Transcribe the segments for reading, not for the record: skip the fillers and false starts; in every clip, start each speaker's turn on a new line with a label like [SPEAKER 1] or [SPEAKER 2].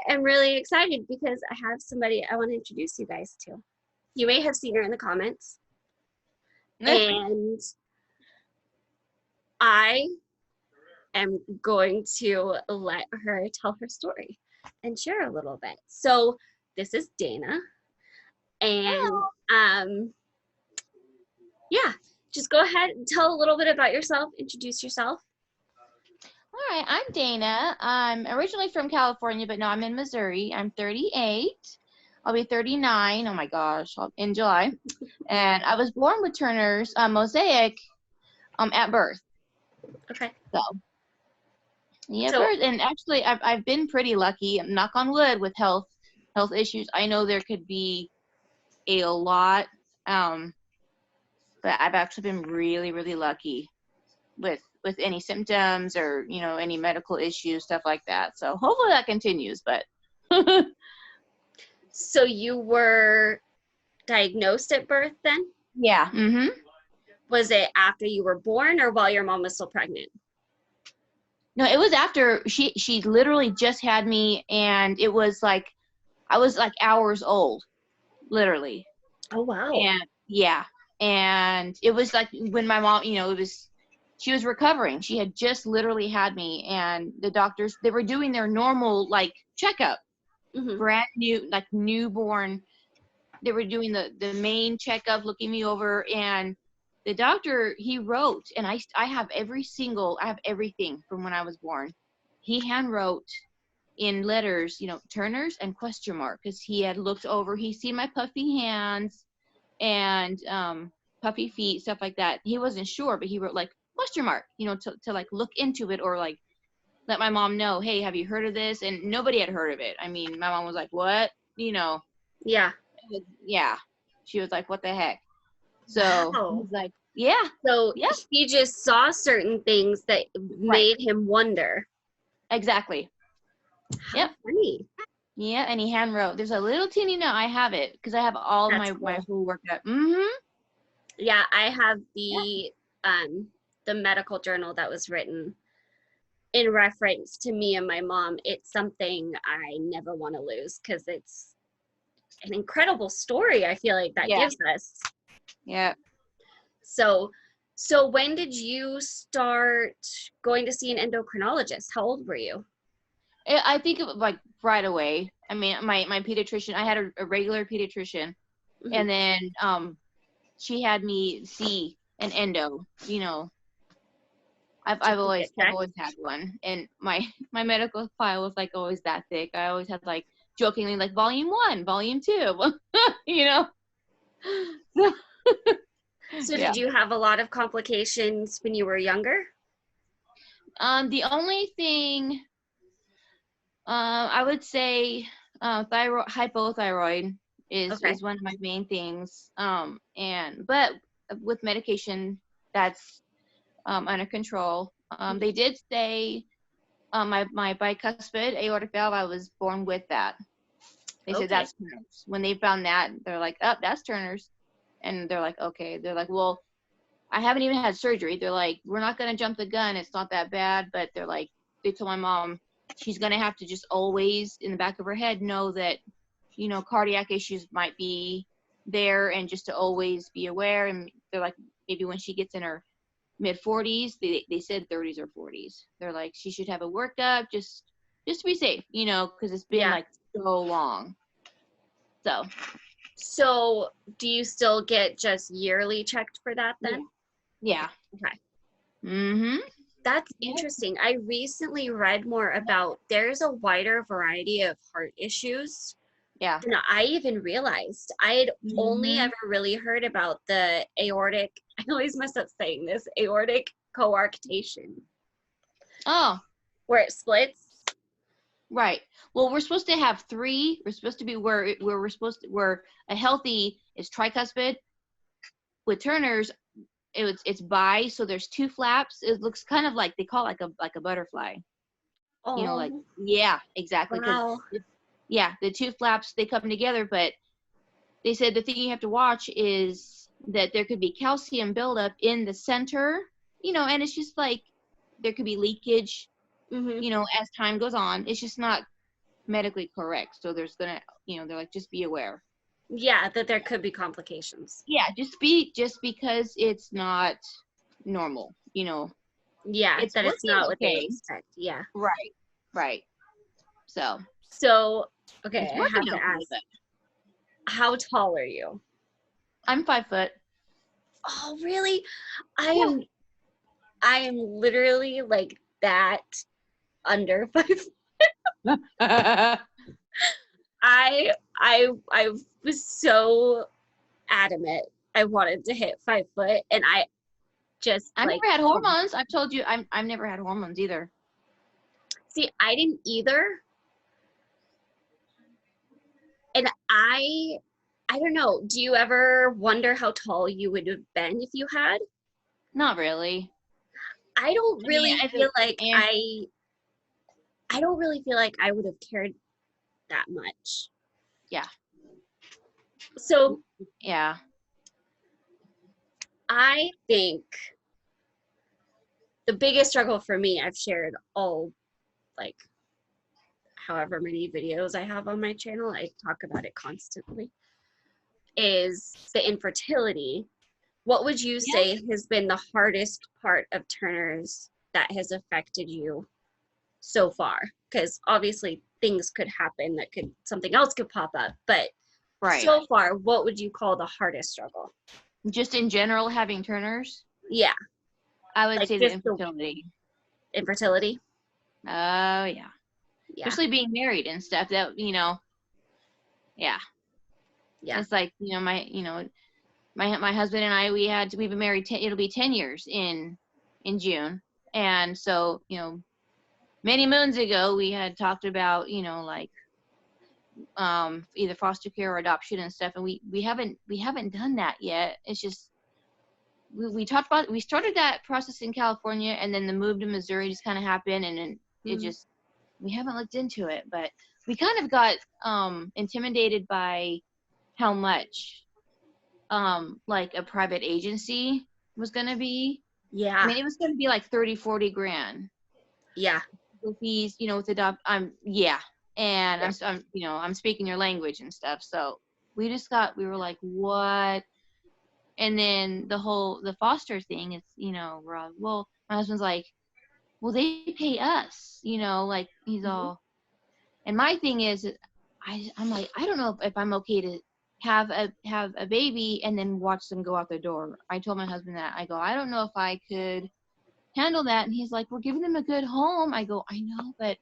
[SPEAKER 1] am really excited because I have somebody I want to introduce you guys to. You may have seen her in the comments. And I am going to let her tell her story and share a little bit. So this is Dana. And yeah, just go ahead and tell a little bit about yourself, introduce yourself.
[SPEAKER 2] All right, I'm Dana. I'm originally from California, but now I'm in Missouri. I'm 38. I'll be 39, oh my gosh, in July. And I was born with Turner's mosaic at birth.
[SPEAKER 1] Okay.
[SPEAKER 2] So, yeah, and actually I've been pretty lucky, knock on wood, with health issues. I know there could be a lot, but I've actually been really, really lucky with any symptoms or, you know, any medical issues, stuff like that. So hopefully that continues, but.
[SPEAKER 1] So you were diagnosed at birth then?
[SPEAKER 2] Yeah. Mm-hmm.
[SPEAKER 1] Was it after you were born or while your mom was still pregnant?
[SPEAKER 2] No, it was after she literally just had me, and it was like, I was like hours old, literally.
[SPEAKER 1] Oh, wow.
[SPEAKER 2] And yeah. And it was like when my mom, you know, she was recovering. She had just literally had me, and the doctors, they were doing their normal like checkup, brand new, like newborn. They were doing the main checkup, looking me over, and the doctor, he wrote, and I have everything from when I was born. He hand wrote in letters, you know, Turner's and question mark, because he had looked over, he seen my puffy hands and puffy feet, stuff like that. He wasn't sure, but he wrote like question mark, you know, to like look into it, or like let my mom know, hey, have you heard of this? And nobody had heard of it. I mean, my mom was like, what? You know.
[SPEAKER 1] Yeah.
[SPEAKER 2] Yeah. She was like, what the heck? So he's like, yeah.
[SPEAKER 1] So he just saw certain things that made him wonder.
[SPEAKER 2] Exactly.
[SPEAKER 1] How funny.
[SPEAKER 2] Yeah, and he hand wrote. There's a little teeny note. I have it because I have all my whole workup.
[SPEAKER 1] Yeah, I have the medical journal that was written in reference to me and my mom. It's something I never want to lose because it's an incredible story, I feel like that gives us.
[SPEAKER 2] Yeah.
[SPEAKER 1] So when did you start going to see an endocrinologist? How old were you?
[SPEAKER 2] I think it was like right away. I mean, my pediatrician, I had a regular pediatrician, and then she had me see an endo. You know, I've always had one, and my medical file was like always that thick. I always had like jokingly like volume 1, volume 2, you know.
[SPEAKER 1] So did you have a lot of complications when you were younger?
[SPEAKER 2] The only thing I would say hypothyroid is one of my main things. But with medication, that's under control. They did say my bicuspid aortic valve, I was born with that. They said that's Turner's. When they found that, they're like, oh, that's Turner's. And they're like, okay. They're like, well, I haven't even had surgery. They're like, we're not going to jump the gun. It's not that bad. But they're like, they told my mom, she's going to have to just always in the back of her head know that, you know, cardiac issues might be there, and just to always be aware. And they're like, maybe when she gets in her mid 40s, they said 30s or 40s. They're like, she should have a workup just to be safe, you know, because it's been like so long.
[SPEAKER 1] So do you still get just yearly checked for that then?
[SPEAKER 2] Yeah.
[SPEAKER 1] Okay. That's interesting. I recently read more about there's a wider variety of heart issues.
[SPEAKER 2] Yeah.
[SPEAKER 1] And I even realized I had only ever really heard about the aortic, I always mess up saying this, aortic coarctation.
[SPEAKER 2] Oh.
[SPEAKER 1] Where it splits.
[SPEAKER 2] Right. Well, we're supposed to have 3. We're supposed to be where a healthy is tricuspid. With Turner's, it's bi, so there's 2 flaps. It looks kind of like, they call it like a butterfly.
[SPEAKER 1] Oh.
[SPEAKER 2] You know, like, yeah, exactly.
[SPEAKER 1] Wow.
[SPEAKER 2] Yeah, the 2 flaps, they come together, but they said the thing you have to watch is that there could be calcium buildup in the center, you know, and it's just like there could be leakage, you know, as time goes on. It's just not medically correct. So there's gonna, they're like, just be aware.
[SPEAKER 1] Yeah, that there could be complications.
[SPEAKER 2] Yeah, just because it's not normal,
[SPEAKER 1] Yeah,
[SPEAKER 2] it's
[SPEAKER 1] that it's
[SPEAKER 2] working
[SPEAKER 1] not what they
[SPEAKER 2] okay.
[SPEAKER 1] expect. Yeah.
[SPEAKER 2] Right. So
[SPEAKER 1] So, okay,
[SPEAKER 2] it's
[SPEAKER 1] I have
[SPEAKER 2] working
[SPEAKER 1] to
[SPEAKER 2] okay,
[SPEAKER 1] ask,
[SPEAKER 2] but
[SPEAKER 1] how tall are you?
[SPEAKER 2] I'm 5 foot.
[SPEAKER 1] Oh, really? I
[SPEAKER 2] Yeah.
[SPEAKER 1] am I am literally like that under 5. I was so adamant I wanted to hit 5 foot, and I just
[SPEAKER 2] I've
[SPEAKER 1] like
[SPEAKER 2] never had hormones. I've told you, I've never had hormones either.
[SPEAKER 1] see, I didn't either. And I don't know, do you ever wonder how tall you would have been if you had?
[SPEAKER 2] Not really.
[SPEAKER 1] I don't
[SPEAKER 2] I mean,
[SPEAKER 1] really feel like
[SPEAKER 2] and
[SPEAKER 1] I don't really feel like I would have cared that much.
[SPEAKER 2] yeah,
[SPEAKER 1] So
[SPEAKER 2] yeah,
[SPEAKER 1] I think the biggest struggle for me, I've shared all, like, however many videos I have on my channel, I talk about it constantly, is the infertility. What would you
[SPEAKER 2] yeah.
[SPEAKER 1] say has been the hardest part of Turner's that has affected you so far? Because obviously things could happen, something else could pop up, but
[SPEAKER 2] Right.
[SPEAKER 1] so far, what would you call the hardest struggle?
[SPEAKER 2] Just in general, having Turner's,
[SPEAKER 1] Yeah,
[SPEAKER 2] I would
[SPEAKER 1] like
[SPEAKER 2] say the
[SPEAKER 1] just the
[SPEAKER 2] infertility.
[SPEAKER 1] infertility.
[SPEAKER 2] Oh yeah.
[SPEAKER 1] Yeah,
[SPEAKER 2] Especially being married and stuff. That yeah.
[SPEAKER 1] yeah,
[SPEAKER 2] It's like my husband and I we've been married it'll be 10 years in June, and so many moons ago we had talked about like either foster care or adoption and stuff, and we haven't done that yet. It's just we started that process in California, and then the move to Missouri just kind of happened, and then it just we haven't looked into it. But we kind of got intimidated by how much like a private agency was going to be.
[SPEAKER 1] yeah,
[SPEAKER 2] I mean, it was going to be like 30-40 grand
[SPEAKER 1] yeah,
[SPEAKER 2] with fees, with yeah. And
[SPEAKER 1] yeah.
[SPEAKER 2] I'm speaking your language and stuff. So we were like, what? And then the foster thing is, we're all, well, my husband's like, well, they pay us, like he's all, and my thing is, I'm like, I don't know if I'm okay to have a baby and then watch them go out the door. I told my husband that. I go, I don't know if I could handle that. And he's like, we're giving them a good home. I go, I know, but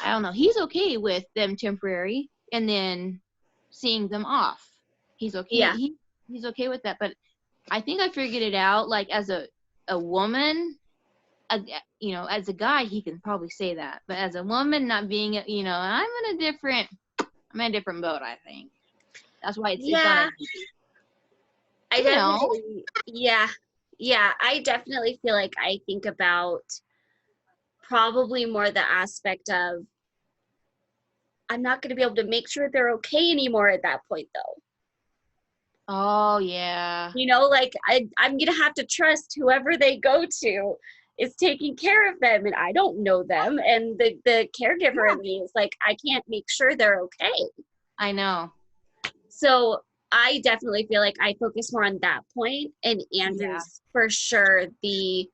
[SPEAKER 2] I don't know. He's okay with them temporary and then seeing them off. He's okay.
[SPEAKER 1] Yeah.
[SPEAKER 2] He's okay with that. But I think I figured it out. Like as a woman, as a guy, he can probably say that. But as a woman, not being, I'm in a different boat. I think that's why it's not.
[SPEAKER 1] I definitely, yeah. I definitely feel like I think about probably more the aspect of I'm not going to be able to make sure they're okay anymore at that point, though.
[SPEAKER 2] Oh yeah.
[SPEAKER 1] Like I'm going to have to trust whoever they go to is taking care of them, and I don't know them, and the caregiver in me is like, I can't make sure they're okay.
[SPEAKER 2] I know.
[SPEAKER 1] So I definitely feel like I focus more on that point, and Andrew's for sure they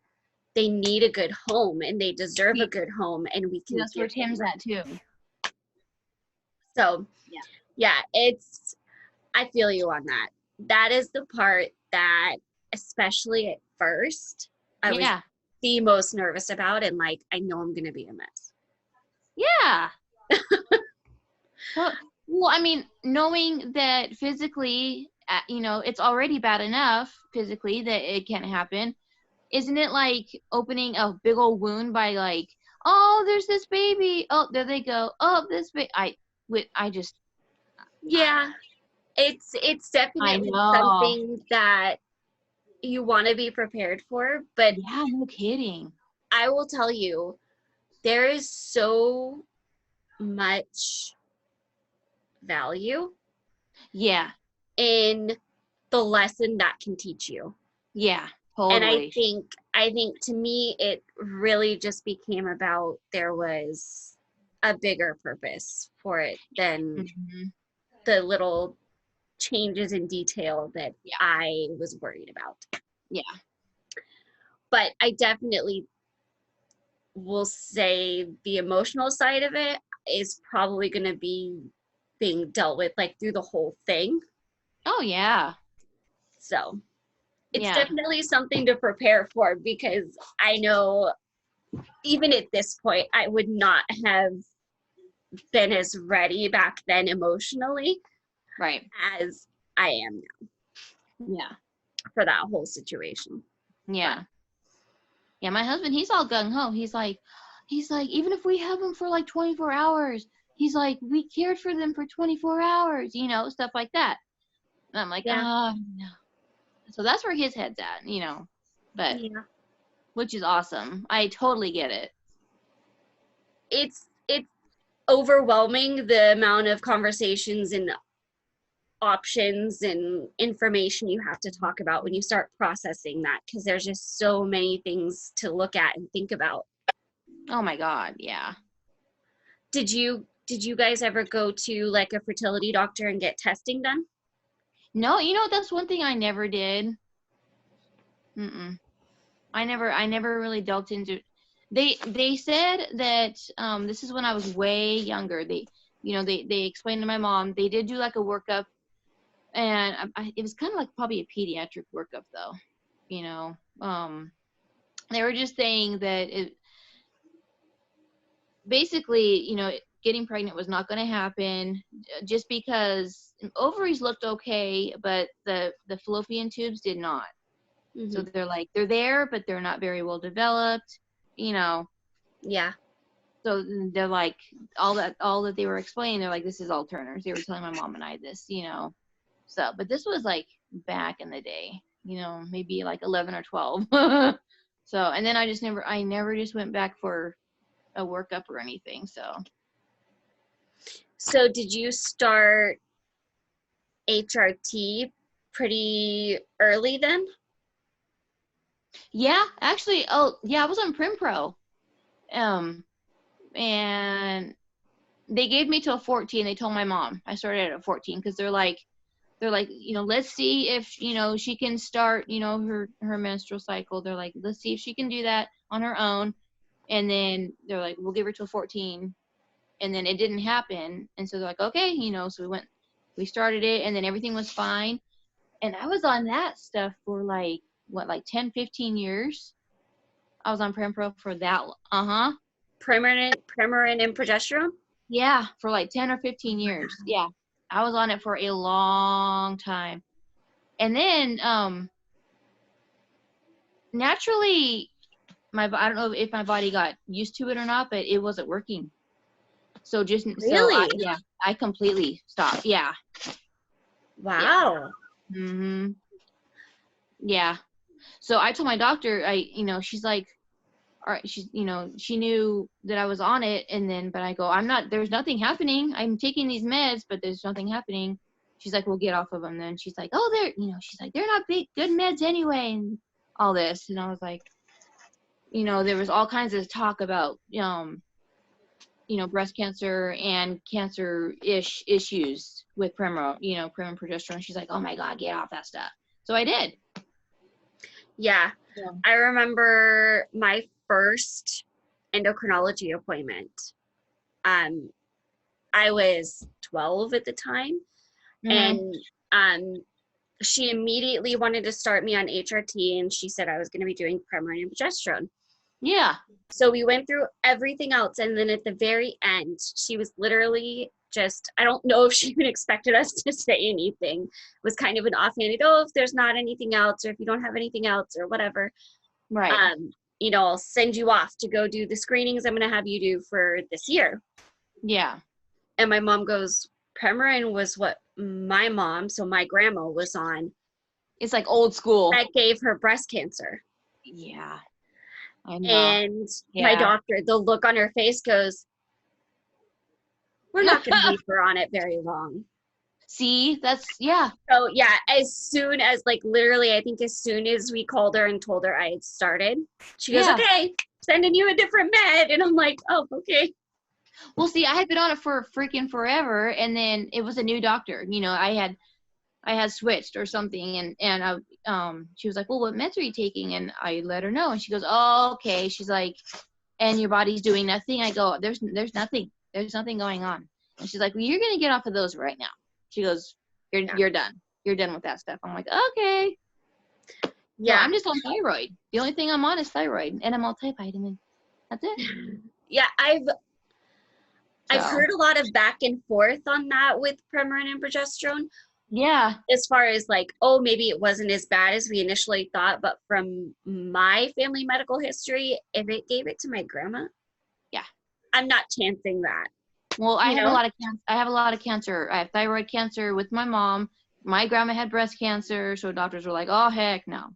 [SPEAKER 1] need a good home and they deserve a good home, and we can.
[SPEAKER 2] That's where Tim's at too.
[SPEAKER 1] So yeah, I feel you on that. That is the part that, especially at first, I was the most nervous about, and like, I know I'm gonna be a mess.
[SPEAKER 2] Yeah. Well, I mean, knowing that physically, it's already bad enough physically that it can't happen. Isn't it like opening a big old wound by like, oh, there's this baby. Oh, there they go. Oh, this baby. I just.
[SPEAKER 1] Yeah, it's definitely something that you want to be prepared for, but
[SPEAKER 2] yeah, no kidding.
[SPEAKER 1] I will tell you, there is so much value in the lesson that can teach you.
[SPEAKER 2] Totally.
[SPEAKER 1] And I think to me it really just became about, there was a bigger purpose for it than
[SPEAKER 2] Mhm.
[SPEAKER 1] the little changes in detail that
[SPEAKER 2] Yeah.
[SPEAKER 1] I was worried about.
[SPEAKER 2] Yeah.
[SPEAKER 1] But I definitely will say the emotional side of it is probably going to be being dealt with like through the whole thing.
[SPEAKER 2] Oh yeah.
[SPEAKER 1] So it's
[SPEAKER 2] Yeah.
[SPEAKER 1] definitely something to prepare for, because I know even at this point, I would not have been as ready back then emotionally
[SPEAKER 2] Right.
[SPEAKER 1] as I am now
[SPEAKER 2] Yeah.
[SPEAKER 1] for that whole situation.
[SPEAKER 2] Yeah. Yeah. My husband, he's all gung ho. He's like, even if we have them for like 24 hours, he's like, we cared for them for 24 hours, you know, stuff like that. And I'm like,
[SPEAKER 1] Yeah.
[SPEAKER 2] no. So that's where his head's at, you know, but
[SPEAKER 1] Yeah.
[SPEAKER 2] which is awesome. I totally get it.
[SPEAKER 1] It's overwhelming, the amount of conversations and options and information you have to talk about when you start processing that, because there's just so many things to look at and think about.
[SPEAKER 2] Oh my God. Yeah.
[SPEAKER 1] Did you guys ever go to like a fertility doctor and get testing done?
[SPEAKER 2] No, you know, that's one thing I never did. Mm-mm. I never really delved into. They said that this is when I was way younger. They explained to my mom. They did do like a workup, and it was kind of like probably a pediatric workup though. You know, they were just saying that it basically, you know, getting pregnant was not going to happen just because ovaries looked okay, but the fallopian tubes did not. So
[SPEAKER 1] Mm-hmm.
[SPEAKER 2] they're like, they're there, but they're not very well developed, you know.
[SPEAKER 1] Yeah.
[SPEAKER 2] So they're like, all that they were explaining, they're like, this is all Turner's. They were telling my mom and I this, you know. So, but this was like back in the day, you know, maybe like 11 or 12. So, and then I never just went back for a workup or anything.
[SPEAKER 1] So did you start HRT pretty early then?
[SPEAKER 2] Yeah, actually, oh yeah, I was on Primpro. And they gave me till 14. They told my mom I started at 14 because they're like, you know, let's see if, you know, she can start, you know, her menstrual cycle. They're like, let's see if she can do that on her own. And then they're like, we'll give her till 14. And then it didn't happen. And so they're like, okay, you know, so we started it, and then everything was fine. And I was on that stuff for like, what, like 10, 15 years. I was on Prempro for that. Uh-huh.
[SPEAKER 1] Premarin and progesterone?
[SPEAKER 2] Yeah, for like 10 or 15 years. Yeah. I was on it for a long time. And then naturally I don't know if my body got used to it or not, but it wasn't working. So
[SPEAKER 1] Really?
[SPEAKER 2] yeah, I completely stopped. Yeah.
[SPEAKER 1] Wow.
[SPEAKER 2] Yeah. Mhm. Yeah. So I told my doctor, she's like, all right, she's, you know, she knew that I was on it, and then, but I go, there's nothing happening. I'm taking these meds, but there's nothing happening. She's like, we'll get off of them. Then she's like, oh, she's like, they're not good meds anyway, and all this. And I was like, you know, there was all kinds of talk about, breast cancer and cancer-ish issues with Prim and progesterone. She's like, oh my God, get off that stuff. So I did.
[SPEAKER 1] Yeah.
[SPEAKER 2] Yeah.
[SPEAKER 1] I remember my first endocrinology appointment. I was 12 at the time,
[SPEAKER 2] Mm-hmm.
[SPEAKER 1] and she immediately wanted to start me on HRT, and she said I was going to be doing Premarin and progesterone.
[SPEAKER 2] Yeah.
[SPEAKER 1] So we went through everything else, and then at the very end, she was literally just, I don't know if she even expected us to say anything. It was kind of an offhanded, oh, if there's not anything else, or if you don't have anything else, or whatever,
[SPEAKER 2] Right.
[SPEAKER 1] I'll send you off to go do the screenings I'm going to have you do for this year.
[SPEAKER 2] Yeah.
[SPEAKER 1] And my mom goes, Premarin was what my mom, so my grandma, was on.
[SPEAKER 2] It's like old school.
[SPEAKER 1] That gave her breast cancer.
[SPEAKER 2] Yeah. I know.
[SPEAKER 1] And
[SPEAKER 2] Yeah.
[SPEAKER 1] my doctor, the look on her face goes, we're not going to leave her on it very long.
[SPEAKER 2] See, yeah.
[SPEAKER 1] So yeah, as soon as, like, literally, I think as soon as we called her and told her I had started, she goes,
[SPEAKER 2] Yeah.
[SPEAKER 1] okay, sending you a different med. And I'm like, oh, okay.
[SPEAKER 2] Well, see, I had been on it for freaking forever, and then it was a new doctor. You know, I had switched or something, and she was like, well, what meds are you taking? And I let her know, and she goes, oh, okay. She's like, and your body's doing nothing? I go, there's nothing. There's nothing going on. And she's like, well, you're going to get off of those right now. She goes, you're done. You're done with that stuff. I'm like, okay.
[SPEAKER 1] Yeah.
[SPEAKER 2] So I'm just on thyroid. The only thing I'm on is thyroid and a multivitamin. That's it.
[SPEAKER 1] Yeah, I've heard a lot of back and forth on that with Premarin and progesterone.
[SPEAKER 2] Yeah.
[SPEAKER 1] As far as like, oh, maybe it wasn't as bad as we initially thought, but from my family medical history, if it gave it to my grandma,
[SPEAKER 2] yeah,
[SPEAKER 1] I'm not chancing that.
[SPEAKER 2] Well, I have a lot of cancer. I have a lot of cancer. I have thyroid cancer with my mom. My grandma had breast cancer, so doctors were like, "Oh heck no."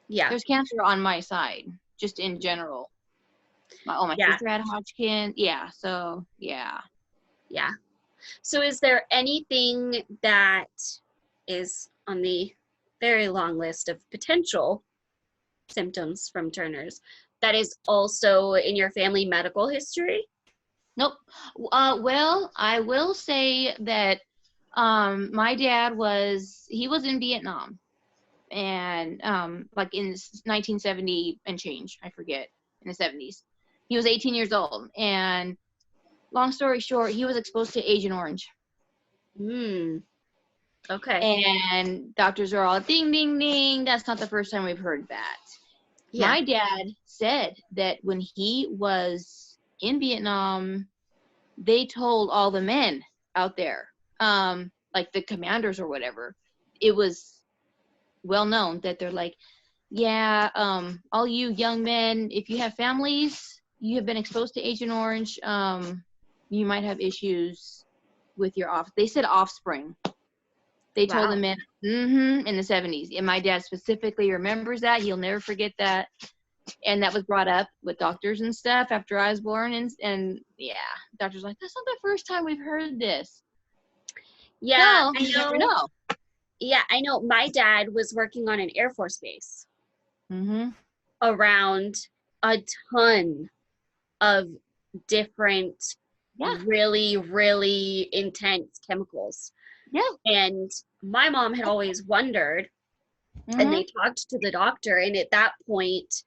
[SPEAKER 1] Yeah.
[SPEAKER 2] There's cancer on my side, just in general. My sister had Hodgkin. Yeah. So yeah.
[SPEAKER 1] Yeah. So is there anything that is on the very long list of potential symptoms from Turner's that is also in your family medical history?
[SPEAKER 2] Nope. Well, I will say that my dad was in Vietnam, and like in 1970 and change, I forget, in the 70s. He was 18 years old, and long story short, he was exposed to Agent Orange.
[SPEAKER 1] Okay.
[SPEAKER 2] And doctors are all ding, ding, ding. That's not the first time we've heard that. Yeah. My dad said that when he was in Vietnam, they told all the men out there, like the commanders or whatever, it was well known that they're like, yeah, all you young men, if you have families, you have been exposed to Agent Orange, you might have issues with your they said offspring. They told the men in the 70s. And my dad specifically remembers that. He'll never forget that. And that was brought up with doctors and stuff after I was born. And yeah, doctors were like, that's not the first time we've heard this.
[SPEAKER 1] Yeah,
[SPEAKER 2] so, you never know.
[SPEAKER 1] Yeah, I know. My dad was working on an Air Force base around a ton of different, really, really intense chemicals.
[SPEAKER 2] Yeah.
[SPEAKER 1] And my mom had always wondered, and they talked to the doctor, and at that point,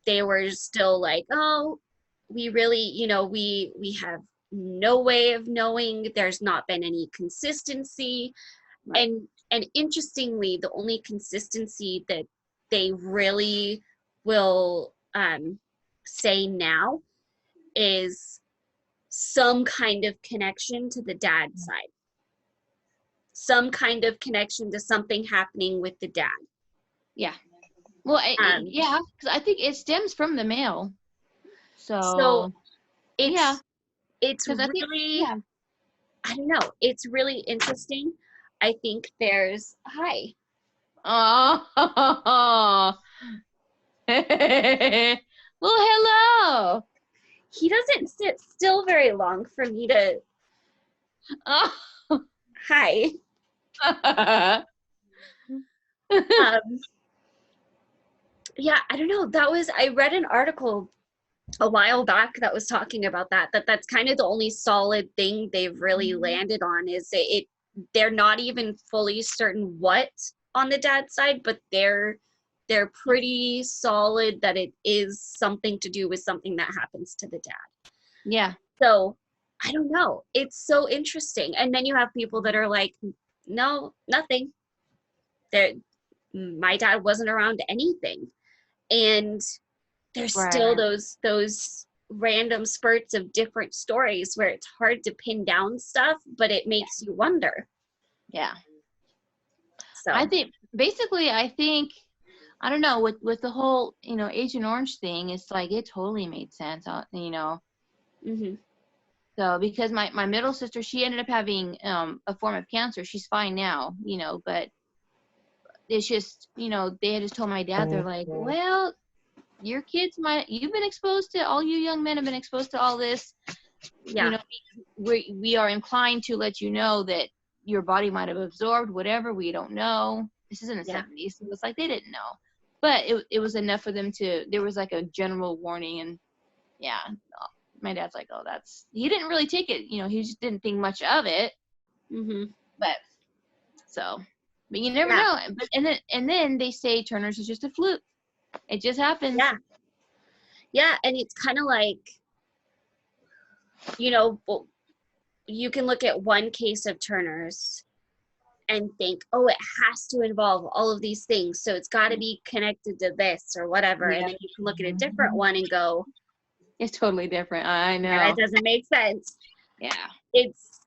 [SPEAKER 1] they were still like, oh, we really, we have no way of knowing. There's not been any consistency. Right. And interestingly, the only consistency that they really will say now is some kind of connection to the dad's side. Some kind of connection to something happening with the dad.
[SPEAKER 2] Yeah. Well, yeah, because I think it stems from the male.
[SPEAKER 1] So it's really, I don't know. It's really interesting. I think there's, hi.
[SPEAKER 2] Oh. Well, hello.
[SPEAKER 1] He doesn't sit still very long for me to, hi. Yeah, I don't know. I read an article a while back that was talking about that's kind of the only solid thing they've really landed on is they're not even fully certain what on the dad's side, but they're pretty solid that it is something to do with something that happens to the dad.
[SPEAKER 2] Yeah.
[SPEAKER 1] So I don't know. It's so interesting. And then you have people that are like, no, nothing. My dad wasn't around anything. And there's still those random spurts of different stories where it's hard to pin down stuff, but it makes you wonder.
[SPEAKER 2] Yeah. So I think I don't know, with the whole, Agent Orange thing, it's like it totally made sense, So because my middle sister, she ended up having a form of cancer. She's fine now, but it's just, they had just told my dad, they're like, well, your kids you've been exposed to, all you young men have been exposed to all this. Yeah. We are inclined to let you know that your body might have absorbed whatever, we don't know. This is in the 70s, so it's like they didn't know. But it was enough for them there was like a general warning, and my dad's like, oh, he didn't really take it, he just didn't think much of it.
[SPEAKER 1] Mm-hmm.
[SPEAKER 2] But you never know. But and then they say Turner's is just a fluke. It just happens.
[SPEAKER 1] Yeah, and it's kind of like, you can look at one case of Turner's and think, oh, it has to involve all of these things, so it's got to be connected to this or whatever. And then you can look at a different one and go,
[SPEAKER 2] it's totally different. I know.
[SPEAKER 1] That doesn't make sense.
[SPEAKER 2] Yeah.
[SPEAKER 1] It's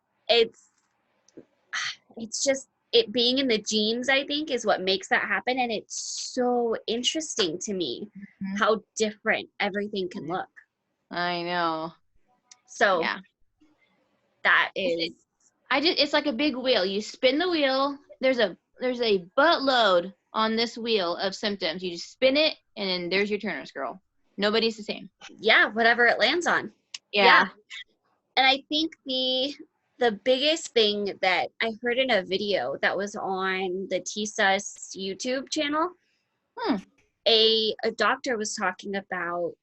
[SPEAKER 1] just it being in the genes, I think, is what makes that happen. And it's so interesting to me how different everything can look.
[SPEAKER 2] I know.
[SPEAKER 1] So that is,
[SPEAKER 2] it's like a big wheel. You spin the wheel. There's a buttload on this wheel of symptoms. You just spin it, and then there's your Turner's girl. Nobody's the same.
[SPEAKER 1] Yeah, whatever it lands on.
[SPEAKER 2] Yeah.
[SPEAKER 1] And I think the biggest thing that I heard in a video that was on the TSUS YouTube channel, a doctor was talking about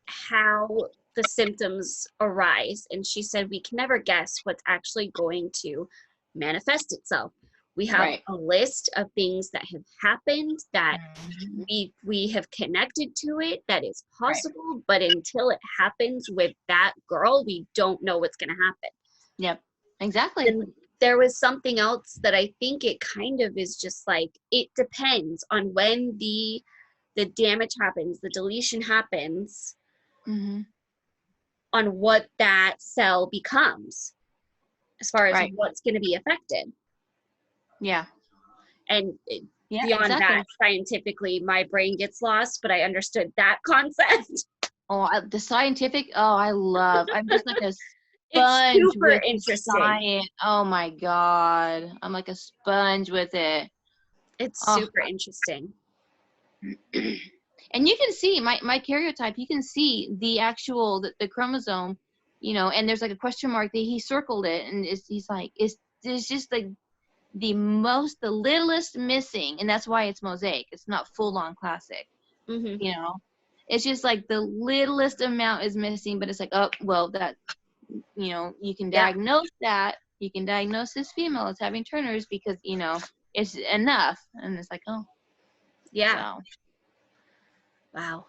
[SPEAKER 1] how the symptoms arise. And she said, we can never guess what's actually going to manifest itself. We have a list of things that have happened that we have connected to it that is possible, but until it happens with that girl, we don't know what's going to happen.
[SPEAKER 2] Yep, exactly.
[SPEAKER 1] And there was something else that I think it kind of is just like, it depends on when the damage happens, the deletion happens, on what that cell becomes as far as what's going to be affected.
[SPEAKER 2] Yeah.
[SPEAKER 1] And beyond that, scientifically, my brain gets lost, but I understood that concept.
[SPEAKER 2] Oh, the scientific, I'm just like a sponge.
[SPEAKER 1] It's super interesting.
[SPEAKER 2] Science. Oh my God. I'm like a sponge with it.
[SPEAKER 1] It's super interesting.
[SPEAKER 2] And you can see my karyotype, you can see the actual, the chromosome, and there's like a question mark that he circled it, and he's like, it's just like the littlest missing, and that's why it's mosaic. It's not full on classic. It's just like the littlest amount is missing, but it's like, oh, well, that, you can diagnose that. You can diagnose this female as having Turner's because, it's enough. And it's like, oh.
[SPEAKER 1] Yeah.
[SPEAKER 2] So.
[SPEAKER 1] Wow.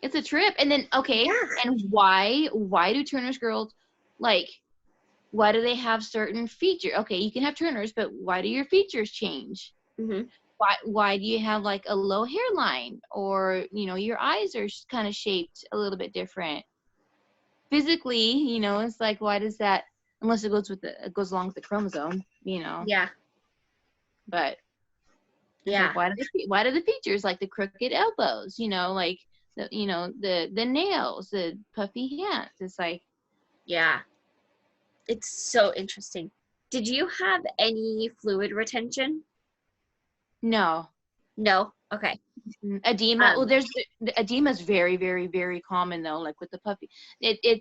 [SPEAKER 2] It's a trip. And then, and why do Turner's girls, why do they have certain features? Okay, you can have Turner's, but why do your features change? Why do you have like a low hairline, or your eyes are kind of shaped a little bit different? Physically, it's like, why does that? Unless it goes along with the chromosome,
[SPEAKER 1] Yeah.
[SPEAKER 2] But like, why do the features, like the crooked elbows, like the nails, the puffy hands? It's like,
[SPEAKER 1] it's so interesting. Did you have any fluid retention?
[SPEAKER 2] No.
[SPEAKER 1] Okay.
[SPEAKER 2] Edema. Well, the edema is very, very, very common though. Like with the puppy,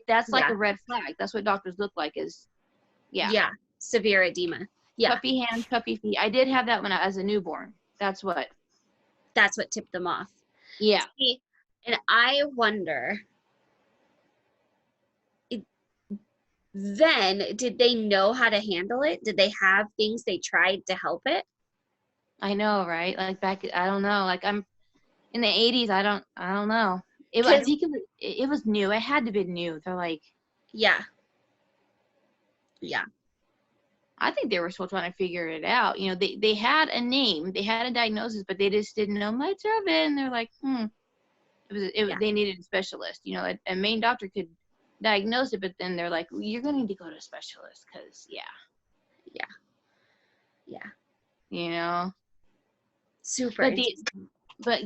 [SPEAKER 2] that's like a red flag. That's what doctors look like.
[SPEAKER 1] Severe edema.
[SPEAKER 2] Puppy hands, puppy feet. I did have that when I was a newborn. That's what
[SPEAKER 1] tipped them off.
[SPEAKER 2] Yeah.
[SPEAKER 1] See, and I wonder, then did they know how to handle it? Did they have things they tried to help it?
[SPEAKER 2] I know, right? Like back, I don't know. Like I'm in the 80s. I don't know. I think it was new. It had to be new. They're like,
[SPEAKER 1] yeah.
[SPEAKER 2] I think they were still trying to figure it out. They had a name, they had a diagnosis, but they just didn't know much of it. And they're like, they needed a specialist. A main doctor could diagnose it, but then they're like, well, you're going to need to go to a specialist because,
[SPEAKER 1] Super interesting.
[SPEAKER 2] But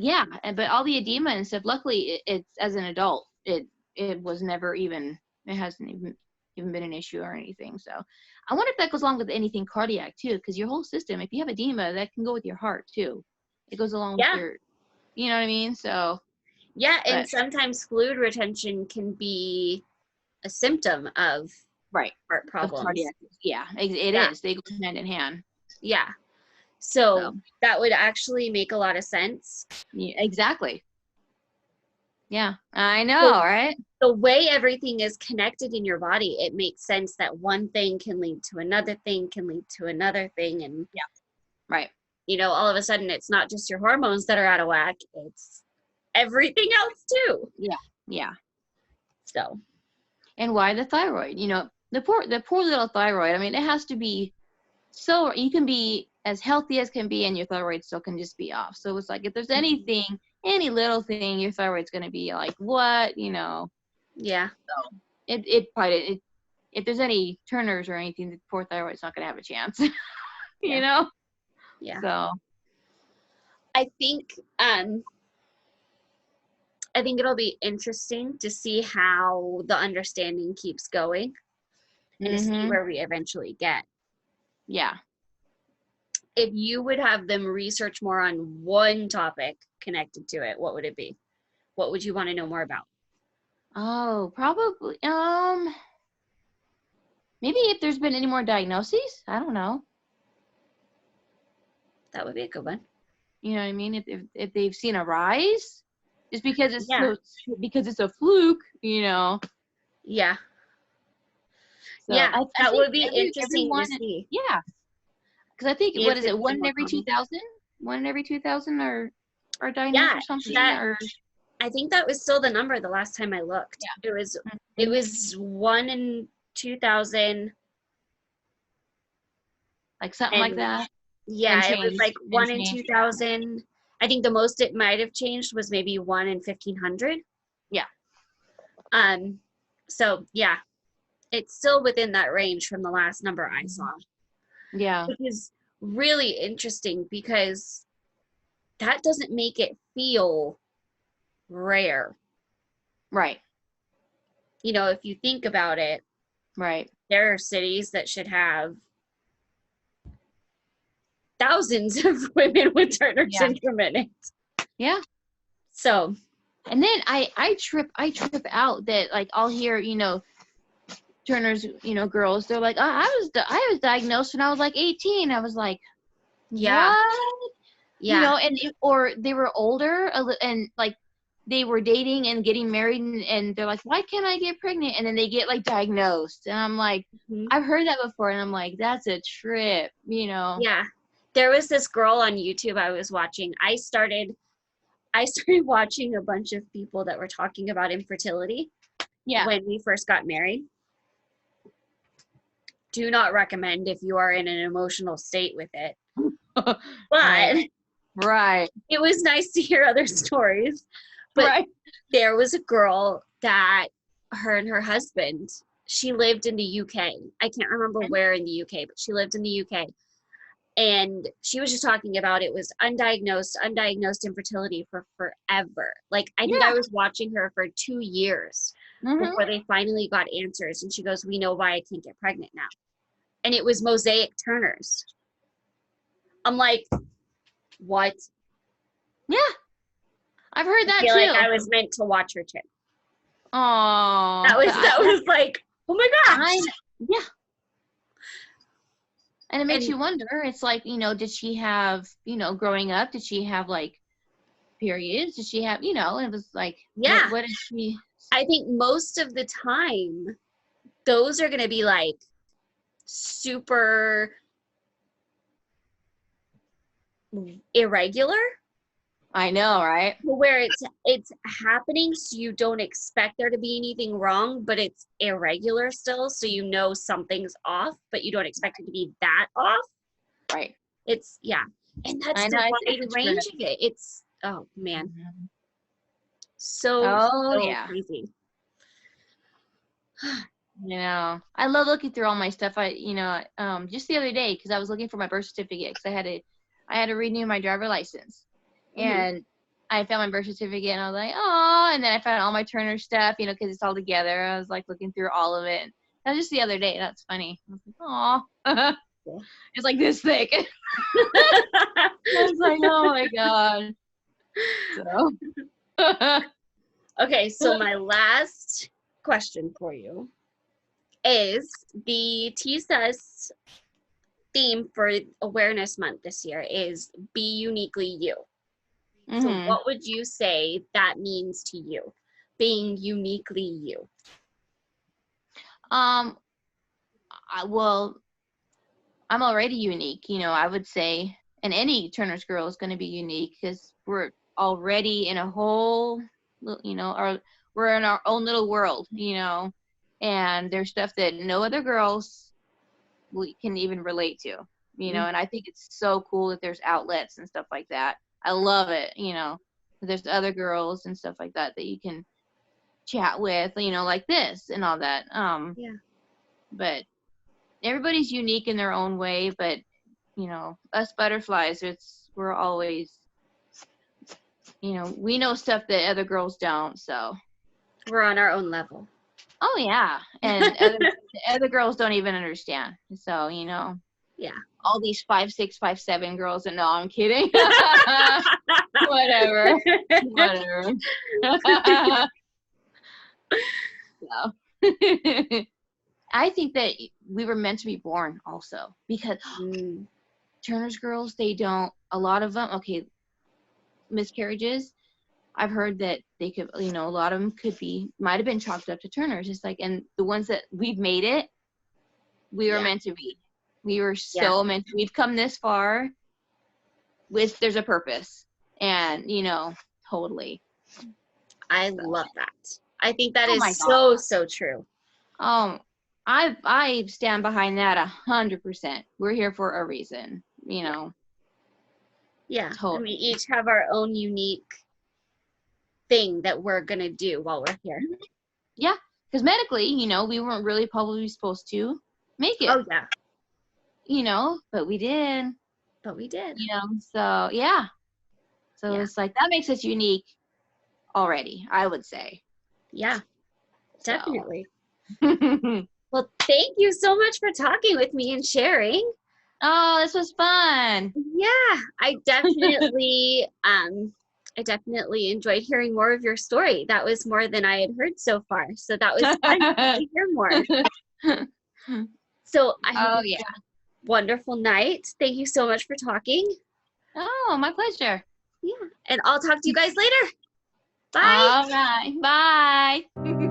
[SPEAKER 2] all the edema and stuff, luckily, it's as an adult, it was never even, it hasn't even been an issue or anything. So I wonder if that goes along with anything cardiac too, because your whole system, if you have edema, that can go with your heart too. It goes along with your, you know what I mean? So
[SPEAKER 1] and sometimes fluid retention can be a symptom of heart problems.
[SPEAKER 2] Cardiac. It is. They go hand in hand.
[SPEAKER 1] Yeah. So that would actually make a lot of sense.
[SPEAKER 2] Yeah, exactly. Yeah, I know,
[SPEAKER 1] So
[SPEAKER 2] right?
[SPEAKER 1] the way everything is connected in your body, it makes sense that one thing can lead to another thing, can lead to another thing. And,
[SPEAKER 2] Yeah. Right.
[SPEAKER 1] you know, all of a sudden it's not just your hormones that are out of whack, it's everything else too.
[SPEAKER 2] Yeah. Yeah.
[SPEAKER 1] So.
[SPEAKER 2] And why the thyroid? You know, the poor little thyroid. I mean, it has to be so you can be as healthy as can be, and your thyroid still can just be off. So it's like if there's anything, any little thing, your thyroid's gonna be like, what? You know.
[SPEAKER 1] Yeah.
[SPEAKER 2] So it probably if there's any Turners or anything, the poor thyroid's not gonna have a chance. You know.
[SPEAKER 1] Yeah.
[SPEAKER 2] So
[SPEAKER 1] I think it'll be interesting to see how the understanding keeps going and to see where we eventually get.
[SPEAKER 2] Yeah.
[SPEAKER 1] If you would have them research more on one topic connected to it, what would it be? What would you want to know more about?
[SPEAKER 2] Oh, probably maybe if there's been any more diagnoses. I don't know.
[SPEAKER 1] That would be a good one.
[SPEAKER 2] You know what I mean? If they've seen a rise, just because it's because it's a fluke, you know.
[SPEAKER 1] Yeah.
[SPEAKER 2] So
[SPEAKER 1] yeah,
[SPEAKER 2] I
[SPEAKER 1] that would be
[SPEAKER 2] every,
[SPEAKER 1] interesting to see.
[SPEAKER 2] Yeah, because I think
[SPEAKER 1] If
[SPEAKER 2] what is it?
[SPEAKER 1] it's
[SPEAKER 2] One in
[SPEAKER 1] more
[SPEAKER 2] every
[SPEAKER 1] common.
[SPEAKER 2] 2,000. One in every 2,000 are diagnosed or something.
[SPEAKER 1] I think that was still the number the last time I looked.
[SPEAKER 2] Yeah.
[SPEAKER 1] It was 1 in 2,000.
[SPEAKER 2] Like something like that.
[SPEAKER 1] Yeah, it was like 1 in
[SPEAKER 2] changed.
[SPEAKER 1] 2,000. I think the most it might have changed was maybe 1 in 1,500.
[SPEAKER 2] Yeah.
[SPEAKER 1] So yeah, it's still within that range from the last number I saw.
[SPEAKER 2] Yeah.
[SPEAKER 1] Which is really interesting because that doesn't make it feel rare.
[SPEAKER 2] Right.
[SPEAKER 1] You know, if you think about it,
[SPEAKER 2] right.
[SPEAKER 1] There are cities that should have thousands of women with Turner syndrome in it.
[SPEAKER 2] Yeah.
[SPEAKER 1] So.
[SPEAKER 2] And then I trip out that like I'll hear, you know, Turner's, you know, girls, they're like, oh, I was diagnosed when I was like 18. I was like,
[SPEAKER 1] yeah.
[SPEAKER 2] What?
[SPEAKER 1] Yeah.
[SPEAKER 2] You know, or they were older and like they were dating and getting married and they're like, why can't I get pregnant? And then they get like diagnosed. And I'm like, I've heard that before. And I'm like, that's a trip, you know?
[SPEAKER 1] Yeah. There was this girl on YouTube I was watching. I started watching a bunch of people that were talking about infertility when we first got married. Do not recommend if you are in an emotional state with it. But
[SPEAKER 2] right.
[SPEAKER 1] It was nice to hear other stories. But there was a girl that her and her husband, she lived in the UK. I can't remember where in the UK, but she lived in the UK. And she was just talking about it was undiagnosed infertility for forever. Like, I think I was watching her for 2 years before they finally got answers. And she goes, we know why I can't get pregnant now. And it was mosaic Turners. I'm like, what?
[SPEAKER 2] Yeah. I've heard that
[SPEAKER 1] I feel
[SPEAKER 2] too.
[SPEAKER 1] like I was meant to watch her too.
[SPEAKER 2] Oh.
[SPEAKER 1] That was like, oh my gosh.
[SPEAKER 2] Yeah. And it makes you wonder, it's like, you know, did she have, you know, growing up, did she have like periods? Did she have, you know, it was like, what is she?
[SPEAKER 1] I think most of the time, those are going to be like super irregular.
[SPEAKER 2] I know, right?
[SPEAKER 1] Where it's happening, so you don't expect there to be anything wrong, but it's irregular still, so you know something's off, but you don't expect it to be that off.
[SPEAKER 2] Right.
[SPEAKER 1] It's and that's the wide range of it. It's oh man, so crazy.
[SPEAKER 2] You know, I love looking through all my stuff. Just the other day, because I was looking for my birth certificate, because I had to renew my driver license. And I found my birth certificate and I was like, oh, and then I found all my Turner stuff, you know, because it's all together. I was like looking through all of it. That was just the other day. That's funny. I was like, oh, it's like this thick. I was like, oh my God. So.
[SPEAKER 1] Okay, so my last question for you is the TSUS theme for Awareness Month this year is be uniquely you. So
[SPEAKER 2] Mhm.
[SPEAKER 1] what would you say that means to you, being uniquely you?
[SPEAKER 2] Well, I'm already unique, I would say, and any Turner's Girl is going to be unique because we're already in a whole, we're in our own little world, and there's stuff that no other girls can even relate to, and I think it's so cool that there's outlets and stuff like that. I love it, there's other girls and stuff like that you can chat with, like this and all that.
[SPEAKER 1] Yeah.
[SPEAKER 2] But everybody's unique in their own way, but us butterflies, we're always, we know stuff that other girls don't, so.
[SPEAKER 1] We're on our own level.
[SPEAKER 2] Oh yeah, and other girls don't even understand, so
[SPEAKER 1] Yeah.
[SPEAKER 2] all these 5'6", 5'7" girls, and no, I'm kidding. Whatever. So. I think that we were meant to be born also, because Turner's Girls, a lot of them, okay, miscarriages, I've heard that they could, a lot of them might have been chalked up to Turner's. It's like, and the ones that we've made it, we were meant to be. We were so meant to, we've come this far there's a purpose, and, totally.
[SPEAKER 1] I love that. I think that is so true.
[SPEAKER 2] I stand behind that 100%. We're here for a reason,
[SPEAKER 1] Yeah.
[SPEAKER 2] Totally.
[SPEAKER 1] And we each have our own unique thing that we're gonna do while we're here.
[SPEAKER 2] Yeah, because medically, we weren't really probably supposed to make it.
[SPEAKER 1] Oh yeah.
[SPEAKER 2] But we did. So yeah. So it's like that makes us unique already, I would say.
[SPEAKER 1] Yeah, definitely. Well, thank you so much for talking with me and sharing.
[SPEAKER 2] Oh, this was fun.
[SPEAKER 1] Yeah, I definitely enjoyed hearing more of your story. That was more than I had heard so far. So that was fun to hear more. So I hope you have a wonderful night. Thank you so much for talking.
[SPEAKER 2] Oh, my pleasure.
[SPEAKER 1] Yeah, and I'll talk to you guys later. Bye.
[SPEAKER 2] All right. Bye.